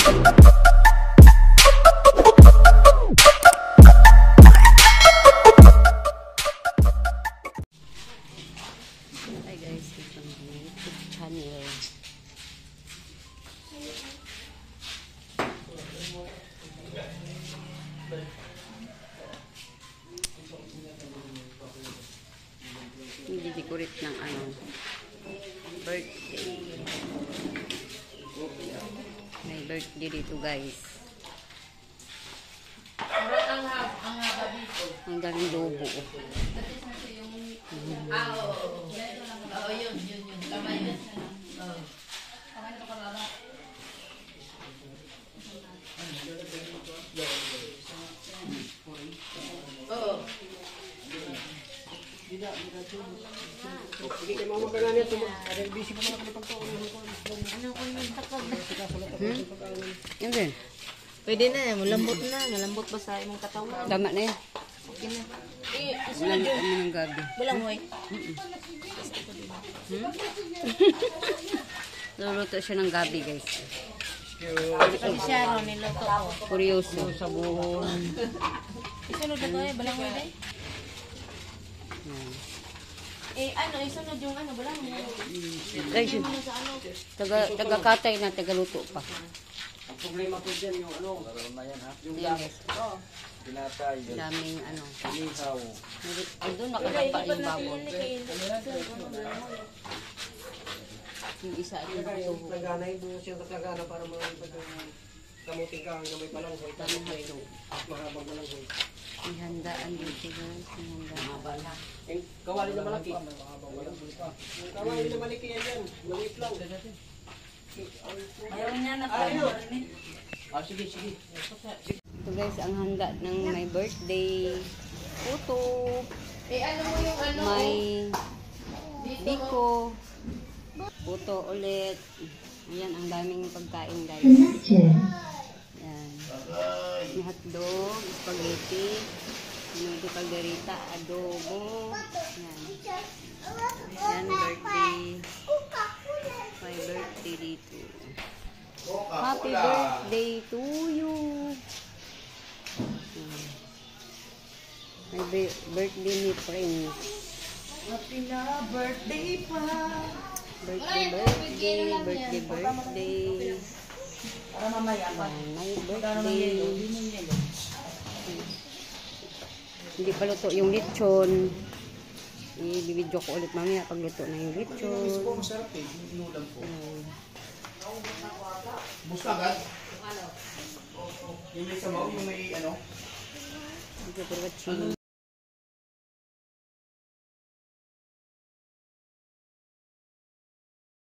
Hi guys, ito ang YouTube channel. Nilidecorate ng birthday. May birthday dito guys. Ang daming lobo. Oo, yun. Kamay yun. Oo. Oo. Hindi kayo mamagalan ito. Busy pa mga kapagpagpag. Ano ko yung takot? Hindi. Pwede na, malambot na. Malambot ba sa imong katawan? Tama na yun. Okay na. Lalo kami ng gabi. Walang hoy. Luluto siya ng gabi guys. Kasi siya ron, niluto ko. Kuryoso. Sabon. Isunod na to eh, balang hoy day. Isunod yung balang hoy. Guys, taga-katay na, taga-luto pa. Ang problema po dyan yung yung gas. Pinatay. Daming Inihaw. doon nakatapa yung babon. Yung isa ay yung Nagana yung siyang katagana para mga kamuting ka hanggang may palanghoy. Mahabang palanghoy. may handaan dito guys. May handaan. Yung kawali na malaki. Yung kawali na malaki yan. Maliit lang. Mayroon niya na Sige. Ito guys, ang handa ng may birthday. Puto. ano mo yung May biko. Puto ulit. Ayan, ang daming pagkain guys. Ayan. May hotdog, spaghetti, minuto calderita, adobo. Ayan. Ayan, birthday. May birthday dito. Happy birthday to you. Ayan. May birthday ni Prince. Happy na birthday pa. Birthday. Para mamaya pa. May birthday. Hindi pa luto yung lechon. I-video ko ulit mamaya pag luto na yung lechon. Masarap eh. Inulam po. Busta agad? Yung may sabaw, yung may Thank you for watching.